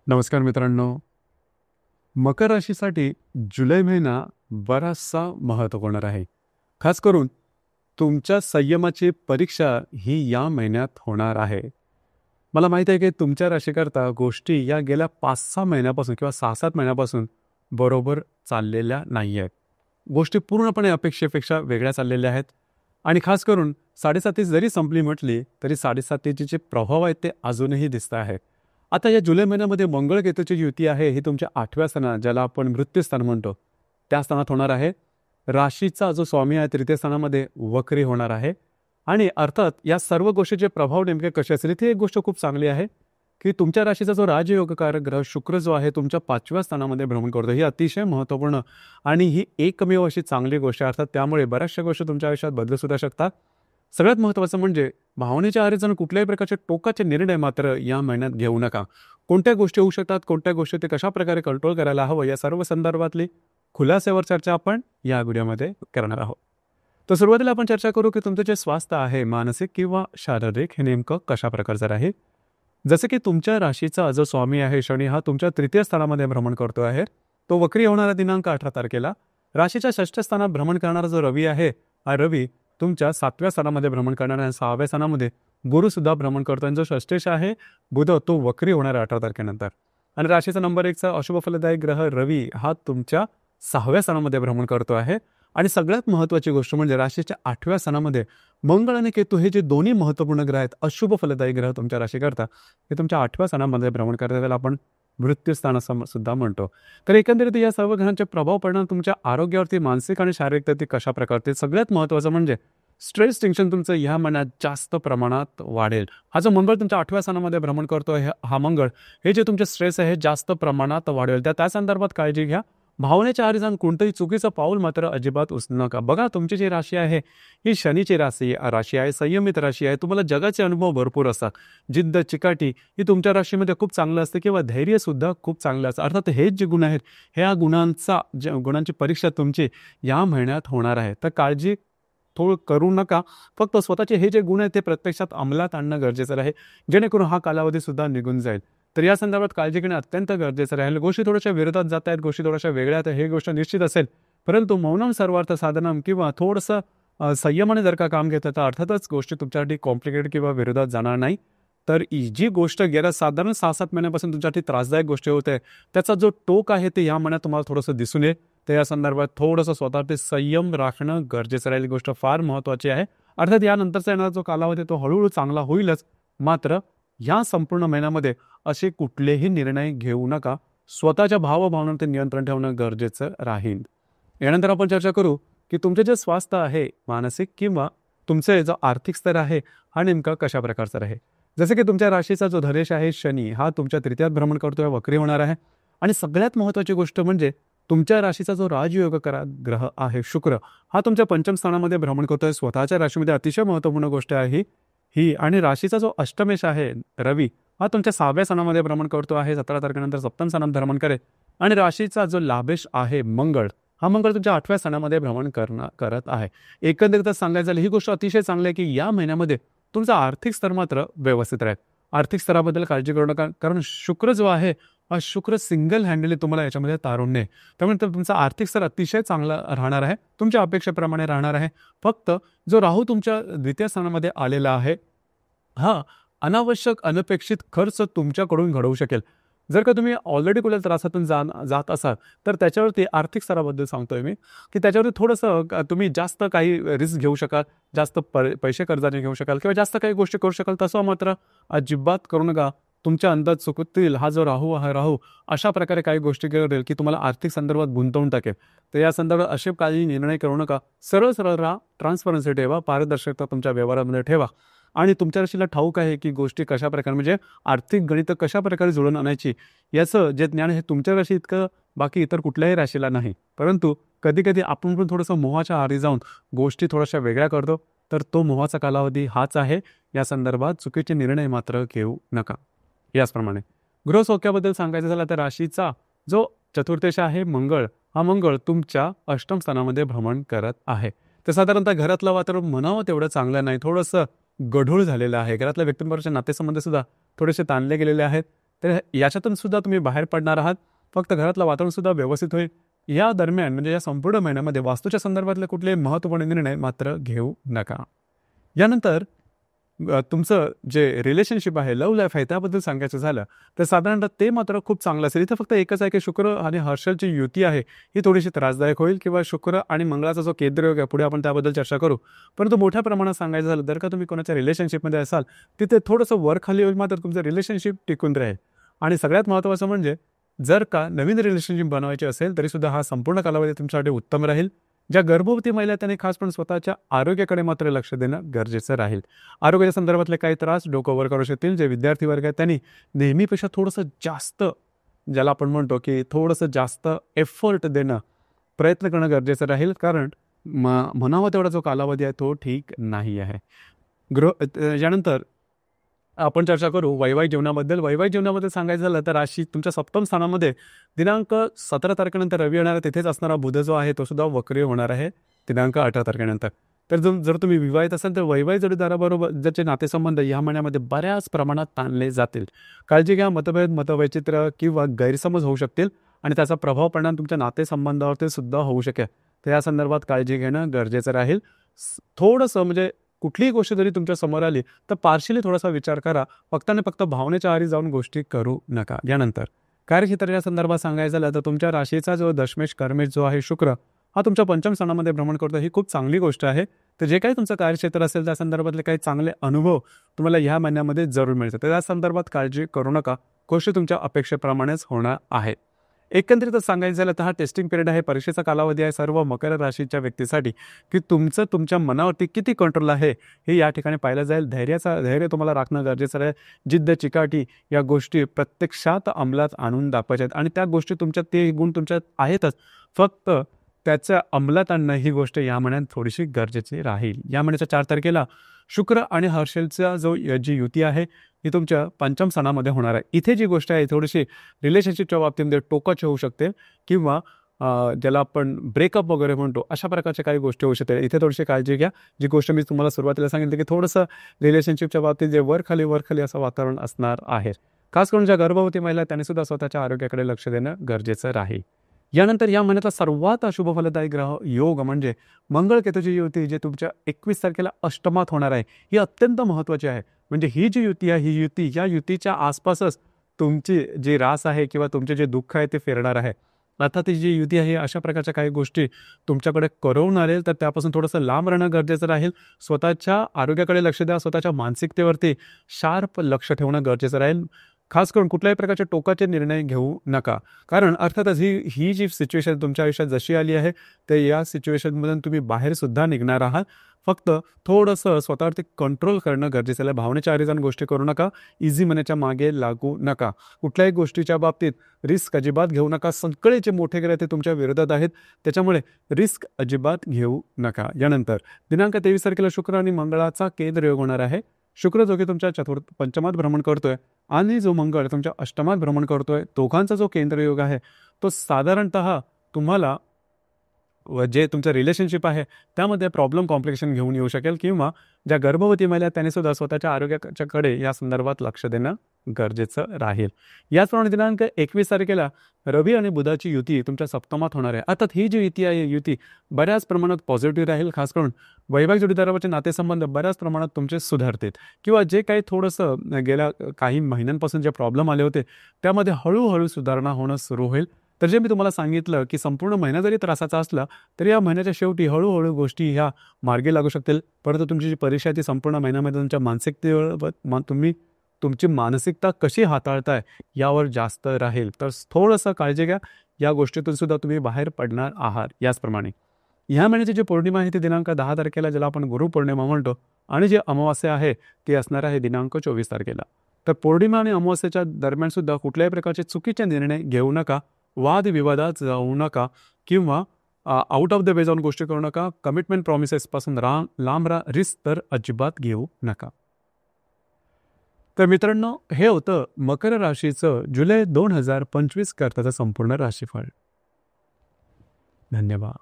नमस्कार मित्रांनो. मकर राशीसाठी जुलै महिना बराचसा महत्त्वपूर्ण आहे. खास करून तुमच्या संयमाची परीक्षा ही या महिन्यात होणार आहे. मला माहीत आहे की तुमच्या राशीकरता गोष्टी या गेल्या 5-6 महिन्यापासून किंवा 6-7 महिन्यापासून बरोबर चाललेल्या नाही आहेत. गोष्टी पूर्णपणे अपेक्षेपेक्षा वेगळ्या चाललेल्या आहेत आणि खास करून 7.5 जरी संपली म्हटली तरी 7.5चे जे प्रभाव आहेत ते अजूनही दिसत आहेत. आता या जुलै महिन्यामध्ये मंगळ केतूची युती आहे ही तुमच्या 8व्या स्थानात, ज्याला आपण मृत्यूस्थान म्हणतो, त्या स्थानात होणार आहे. राशीचा जो स्वामी आहे तृतीय स्थानामध्ये वक्री होणार आहे. आणि अर्थात या सर्व गोष्टीचे प्रभाव नेमके कसे असेल, इथे एक गोष्ट खूप चांगली आहे की तुमच्या राशीचा जो राजयोगकारक ग्रह शुक्र जो आहे तुमच्या 5व्या स्थानामध्ये भ्रमण करतो. ही अतिशय महत्त्वपूर्ण आणि ही एकमेव अशी चांगली गोष्ट आहे. अर्थात त्यामुळे बऱ्याचशा गोष्टी तुमच्या आयुष्यात बदलू सुद्धा शकतात. सगळ्यात महत्त्वाचं म्हणजे भावनेच्या आहारी जाऊन कुठल्याही प्रकारचे टोकाचे निर्णय मात्र या महिन्यात घेऊ नका. कोणत्या गोष्टी होऊ शकतात, कोणत्या गोष्टी ते कशा प्रकारे कंट्रोल करायला हवं, या सर्व संदर्भातली खुलासेवर चर्चा आपण या व्हिडिओमध्ये करणार आहोत. तर सुरुवातीला आपण चर्चा करू की तुमचं जे स्वास्थ्य आहे मानसिक किंवा शारीरिक हे नेमकं कशा प्रकारचं राहील. जसं की तुमच्या राशीचा जो स्वामी आहे शनी हा तुमच्या तृतीय स्थानामध्ये भ्रमण करतो आहे. तो वक्री होणारा दिनांक 18 तारखेला. राशीच्या 6ष्ठ स्थानात भ्रमण करणारा जो रवी आहे, हा रवी तुमच्या 7व्या स्थानामध्ये भ्रमण करणारा आणि 6व्या स्थानामध्ये गुरु सुद्धा भ्रमण करतो. आणि जो षष्ठेश आहे बुध, तो वक्री होणार 18 तारखेनंतर. आणि राशीचा नंबर 1चा अशुभ फलदायी ग्रह रवी हा तुमच्या 6व्या स्थानामध्ये भ्रमण करतो आहे. आणि सगळ्यात महत्त्वाची गोष्ट म्हणजे राशीच्या 8व्या स्थानामध्ये मंगळ आणि केतू हे जे दोन्ही महत्त्वपूर्ण ग्रह आहेत, अशुभ फलदायी ग्रह तुमच्या राशीकरता, हे तुमच्या 8व्या स्थानामध्ये भ्रमण करतात, त्याला आपण मृत्यूस्थान असं सुद्धा म्हणतो. तर एकंदरीत या सर्व ग्रहांचे प्रभाव परिणाम तुमच्या आरोग्यावरती, मानसिक आणि शारीरिक कशा प्रकारचे. सगळ्यात महत्त्वाचं म्हणजे स्ट्रेस टेन्शन तुमचं ह्या महिन्यात जास्त प्रमाणात वाढेल. हा जो मंगळ तुमच्या 8व्या स्थानामध्ये भ्रमण करतो आहे, हा मंगळ हे जे तुमचे स्ट्रेस आहे जास्त प्रमाणात वाढेल. त्या संदर्भात काळजी घ्या. भावनेच्या आहारी जाऊन कोणतंही चुकीचं पाऊल मात्र अजिबात उचलू नका. बघा, तुमची जी राशी आहे ही शनीची राशी आहे, संयमित राशी आहे. तुम्हाला जगाचे अनुभव भरपूर असतात. जिद्द, चिकाटी ही तुमच्या राशीमध्ये खूप चांगलं असते किंवा धैर्य सुद्धा खूप चांगलं असतं. अर्थात हेच जे गुण आहेत, ह्या गुणांची परीक्षा तुमची या महिन्यात होणार आहे. तर काळजी करू नका. फक्त स्वतःचे हे जे गुण आहेत ते प्रत्यक्षात अंमलात आणणं गरजेचं आहे, जेणेकरून हा कालावधी सुद्धा निघून जाईल. तर या संदर्भात काळजी घेणं अत्यंत गरजेचं राहील. गोष्टी थोड्याशा विरोधात जात आहेत, गोष्टी थोड्याशा वेगळ्या आहेत, हे गोष्ट निश्चित असेल. परंतु मौनम सर्वार्थ साधनम किंवा थोडंसं संयमाने जर का काम घेतलं तर अर्थातच गोष्टी तुमच्यासाठी कॉम्प्लिकेटेड किंवा विरोधात जाणार नाही. तर जी गोष्ट गेल्या साधारण 6-7 महिन्यापासून तुमच्यासाठी त्रासदायक गोष्टी होते, त्याचा जो टोक आहे ते या महिन्यात तुम्हाला थोडंसं दिसून येईल. तर या संदर्भात थोडंसं स्वतःचे संयम राखणं गरजेचं राहील. गोष्ट फार महत्त्वाची आहे. अर्थात यानंतरचा येणारा जो कालावधी तो हळूहळू चांगला होईलच. मात्र या संपूर्ण महिन्यामध्ये असे कुठलेही निर्णय घेऊ नका. स्वतःच्या भावभावनांवर नियंत्रण ठेवणं गरजेचं राहील. यानंतर आपण चर्चा करू की तुमचे जे स्वास्थ्य आहे मानसिक किंवा तुमचे जो आर्थिक स्तर आहे हा नेमका कशा प्रकारचा आहे. जसे की तुमच्या राशीचा जो धनेश आहे शनी हा तुमच्या तृतीयात भ्रमण करतोय, वक्री होणार आहे. आणि सगळ्यात महत्त्वाची गोष्ट म्हणजे तुमच्या राशीचा जो राजयोगकारक ग्रह आहे शुक्र हा तुमच्या 5म स्थानामध्ये भ्रमण करतोय. स्वतःच्या राशीमध्ये अतिशय महत्त्वपूर्ण गोष्ट आहे ही. आणि राशीचा जो अष्टमेश आहे रवी हा तुमच्या 6व्या स्थानामध्ये भ्रमण करतो आहे. 17 तारखेनंतर 7म स्थानात भ्रमण करेल. आणि राशीचा जो लाभेश आहे मंगळ, हा मंगळ तुमच्या 8व्या स्थानामध्ये भ्रमण करत आहे. एकंदरीत सांगायचं झालं ही गोष्ट अतिशय चांगली आहे की या महिन्यामध्ये तुमचा आर्थिक स्तर मात्र व्यवस्थित राहील. आर्थिक स्तराबद्दल काळजी करू नका, कारण शुक्र जो आहे हा शुक्र सिंगल हँडली तुम्हाला याच्यामध्ये तारून नये. त्यामुळे तुमचा आर्थिक स्तर अतिशय चांगला राहणार आहे, तुमच्या अपेक्षेप्रमाणे राहणार आहे. फक्त जो राहू तुमच्या द्वितीय स्थानामध्ये आलेला आहे हा अनावश्यक अनपेक्षित खर्च तुमच्याकडून घडवू शकेल. जर का तुम्ही ऑलरेडी कुठल्या त्रासातून जात असाल तर त्याच्यावरती आर्थिक स्तराबद्दल सांगतोय मी की त्याच्यावरती थोडंसं तुम्ही जास्त काही रिस्क घेऊ शकाल, जास्त पैसे कर्जाने घेऊ शकाल किंवा जास्त काही गोष्टी करू शकाल. तसं मात्र अजिबात करू नका. तुमच्या अंदाज चुकतील. हा जो राहू अशा प्रकारे काही गोष्टी करेल की तुम्हाला आर्थिक संदर्भात गुंतवून टाकेल. तर या संदर्भात असे काही निर्णय करू नका. सरळ राहा, ट्रान्सपरन्सी ठेवा, पारदर्शकता तुमच्या व्यवहारामध्ये ठेवा. आणि तुमच्या राशीला ठाऊक आहे की गोष्टी कशा प्रकारे म्हणजे आर्थिक गणितं कशा प्रकारे जुळून आणायची, याचं जे ज्ञान आहे तुमच्या राशी इतकं बाकी इतर कुठल्याही राशीला नाही. परंतु कधी कधी आपण पण थोडंसं मोहाच्या आहारी जाऊन गोष्टी थोड्याशा वेगळ्या करतो. तर तो मोहाचा कालावधी हाच आहे. या संदर्भात चुकीचे निर्णय मात्र घेऊ नका. याचप्रमाणे गृहसौख्याबद्दल सांगायचं झालं तर राशीचा जो चतुर्थेश आहे मंगळ, हा मंगळ तुमच्या 8म स्थानामध्ये भ्रमण करत आहे. तर साधारणतः घरातलं वातावरण म्हणावं तेवढं चांगलं नाही, थोडंसं गढूळ झालेलं आहे. घरातल्या व्यक्तींबरोबरचे नातेसंबंध सुद्धा थोडेसे ताणले गेलेले आहेत. तर याच्यातून सुद्धा तुम्ही बाहेर पडणार आहात. फक्त घरातलं वातावरण सुद्धा व्यवस्थित होईल. या दरम्यान म्हणजे या संपूर्ण महिन्यामध्ये वास्तूच्या संदर्भातले कुठले महत्त्वपूर्ण निर्णय मात्र घेऊ नका. यानंतर तुमचं जे रिलेशनशिप आहे, लव्ह लाईफ आहे, त्याबद्दल सांगायचं झालं तर साधारणतः ते मात्र खूप चांगलं असेल. इथं फक्त एकच आहे की शुक्र आणि हर्षलची युती आहे ही थोडीशी त्रासदायक होईल किंवा शुक्र आणि मंगळाचा जो केंद्रयोग आहे, पुढे आपण त्याबद्दल चर्चा करू. परंतु मोठ्या प्रमाणात सांगायचं झालं जर का तुम्ही कोणाच्या रिलेशनशिपमध्ये असाल, तिथे थोडंसं वर खाली होईल, मात्र तुमचं रिलेशनशिप टिकून राहील. आणि सगळ्यात महत्त्वाचं म्हणजे जर का नवीन रिलेशनशिप बनवायची असेल तरीसुद्धा हा संपूर्ण कालावधी तुमच्यासाठी उत्तम राहील. ज्या गर्भवती महिला त्यांनी खास पण स्वतःच्या आरोग्याकडे मात्र लक्ष देणं गरजेचं राहील. आरोग्याच्या संदर्भातले काही त्रास डोकं वर करू शकतील. जे विद्यार्थी वर्ग आहे त्यांनी नेहमीपेक्षा थोडंसं जास्त, ज्याला आपण म्हणतो की थोडंसं जास्त एफर्ट देणं, प्रयत्न करणं गरजेचं राहील. कारण म्हणावा तेवढा जो कालावधी आहे तो ठीक नाही आहे. यानंतर आपण चर्चा करू वैवाहिक जीवनाबद्दल. वैवाहिक जीवनाबद्दल सांगायचं झालं तर राशी तुमच्या सप्तम स्थानामध्ये दिनांक 17 तारखेनंतर रवी येणार आहे. तिथेच असणारा बुध जो आहे तो सुद्धा वक्री होणार आहे दिनांक 18 तारखेनंतर. तर जर तुम्ही विवाहित असाल तर वैवाहिक जोडीदाराबरोबर ज्याचे नातेसंबंध या महिन्यामध्ये बऱ्याच प्रमाणात ताणले जातील. काळजी घ्या, मतभेद, मतवैचित्र्य किंवा गैरसमज होऊ शकतील आणि त्याचा प्रभाव परिणाम तुमच्या नातेसंबंधावरती सुद्धा होऊ शकेल. तर या संदर्भात काळजी घेणं गरजेचं राहील. थोडंसं म्हणजे कुठलीही गोष्ट जरी तुमच्या समोर आली तर पार्शियली थोडासा विचार करा. फक्त आणि फक्त भावनेच्या आहारी जाऊन गोष्टी करू नका. यानंतर कार्यक्षेत्राच्या संदर्भात सांगायचं झालं तर तुमच्या राशीचा जो दशमेश कर्मेश जो आहे शुक्र हा तुमच्या पंचम स्थानामध्ये भ्रमण करतो. ही खूप चांगली गोष्ट आहे. तर जे काही तुमचं कार्यक्षेत्र असेल त्या संदर्भातले काही चांगले अनुभव तुम्हाला ह्या महिन्यामध्ये जरूर मिळतात. तर या संदर्भात काळजी करू नका. गोष्टी तुमच्या अपेक्षेप्रमाणेच होणार आहेत. एकंदरीतच सांगायचं झालं तर हा टेस्टिंग पिरियड आहे, परीक्षेचा कालावधी आहे सर्व मकर राशीच्या व्यक्तीसाठी, की तुमच्या मनावरती किती कंट्रोल आहे हे या ठिकाणी पाहिलं जाईल. धैर्य तुम्हाला राखणं गरजेचं आहे. जिद्द, चिकाटी या गोष्टी प्रत्यक्षात अंमलात आणून दाखवायच्या आहेत आणि त्या गोष्टी तुमच्यात, ते गुण तुमच्यात आहेतच, फक्त त्याच्या अंमलात आणणं ही गोष्ट या महिन्यात थोडीशी गरजेची राहील. या महिन्याच्या 4 तारखेला शुक्र आणि हर्षलचा जी युती आहे ही तुमच्या पंचम स्थानामध्ये होणार आहे. इथे जी गोष्ट आहे थोडीशी रिलेशनशिपच्या बाबतीमध्ये टोकाची होऊ शकते किंवा ज्याला आपण ब्रेकअप वगैरे म्हणतो अशा प्रकारच्या काही गोष्टी होऊ शकतात. इथे थोडीशी काळजी घ्या. जी गोष्ट मी तुम्हाला सुरुवातीला सांगितली की थोडंसं रिलेशनशिपच्या बाबतीत जे वर खाली असं वातावरण असणार आहे. खास करून ज्या गर्भवती महिला त्यांनी सुद्धा स्वतःच्या आरोग्याकडे लक्ष देणं गरजेचं राहील. यानंतर या महिन्यातला सर्वात शुभ फलदायी ग्रह योग म्हणजे मंगळ केतूची युती जे तुमच्या 21 तारखेला अष्टमात होणार आहे, ही अत्यंत महत्त्वाची आहे. म्हणजे ही जी युती आहे, ही युती या युतीच्या आसपासच तुमची जी रास आहे किंवा तुमचे जे दुःख आहे ते फिरणार आहे. अर्थात ही जी युती आहे अशा प्रकारच्या काही गोष्टी तुमच्याकडे करवून आणेल, तर त्यापासून थोडंसं लांब राहणं गरजेचं राहील. स्वतःच्या आरोग्याकडे लक्ष द्या, स्वतःच्या मानसिकतेवरती शार्प लक्ष ठेवणं गरजेचं राहील. खास करून कुठल्याही प्रकारचे टोकाचे निर्णय घेऊ नका. कारण अर्थातच ही जी सिच्युएशन तुमच्या आयुष्यात जशी आली आहे तर या सिच्युएशनमधून तुम्ही बाहेरसुद्धा निघणार आहात. फक्त थोडंसं स्वतःवरती कंट्रोल करणं गरजेचं आहे. भावनेच्या आहारी जाऊन गोष्टी करू नका. इझी मनीच्या मागे लागू नका. कुठल्याही गोष्टीच्या बाबतीत रिस्क अजिबात घेऊ नका. सगळे जे मोठे ग्रह ते तुमच्या विरोधात आहेत, त्याच्यामुळे रिस्क अजिबात घेऊ नका. यानंतर दिनांक 23 तारखेला शुक्र आणि मंगळाचा केंद्रयोग होणार आहे. शुक्र जो की तुमच्या पंचमात भ्रमण करतोय आणि जो मंगळ तुमच्या अष्टमात भ्रमण करतोय, दोघांचा जो केंद्रयोग आहे तो साधारणतः तुम्हाला जे तुमचं रिलेशनशिप आहे त्यामध्ये प्रॉब्लेम कॉम्प्लिकेशन घेऊन येऊ शकेल किंवा ज्या गर्भवती महिला त्यांनी सुद्धा स्वतःच्या आरोग्याच्याकडे या संदर्भात लक्ष देणं गरजेचं राहील. याचप्रमाणे दिनांक 21 तारखेला रवी आणि बुधाची युती तुमच्या सप्तमात होणार आहे. अर्थात ही जी युती आहे युती बऱ्याच प्रमाणात पॉझिटिव्ह राहील. खास करून वैवाहिक जोडीदाराचे नातेसंबंध बऱ्याच प्रमाणात तुमचे सुधारतील किंवा जे काही थोडंसं गेल्या काही महिन्यांपासून जे प्रॉब्लेम आले होते त्यामध्ये हळूहळू सुधारणा होणं सुरू होईल. तर जे मी तुम्हाला सांगितलं की संपूर्ण महिना जरी त्रासाचा असला तरी या महिन्याच्या शेवटी हळूहळू गोष्टी ह्या मार्गी लागू शकतील. परंतु तुमची जी परीक्षा आहे ती संपूर्ण महिन्यामध्ये तुमच्या मानसिकतेवर तुम्ही तुमची मानसिकता कशी हाताळताय यावर जास्त राहील. तर थोडंसं काळजी घ्या. या गोष्टीतून सुद्धा तुम्ही बाहेर पडणार आहात. याचप्रमाणे ह्या महिन्याची जी पौर्णिमा आहे ती दिनांक 10 तारखेला ज्याला आपण गुरुपौर्णिमा म्हणतो आणि जी अमावास्या आहे ती असणार आहे दिनांक 24 तारखेला. तर पौर्णिमा आणि अमावास्येच्या दरम्यान सुद्धा कुठल्याही प्रकारचे चुकीचे निर्णय घेऊ नका. वादविवादात जाऊ नका किंवा आउट ऑफ द वे जाऊन गोष्टी करू नका. कमिटमेंट प्रॉमिसेसपासून लांब राहा. रिस्क तर अजिबात घेऊ नका. तर मित्रांनो, हे होतं मकर राशीचं जुलै 2025 करताचं संपूर्ण राशीफळ. धन्यवाद.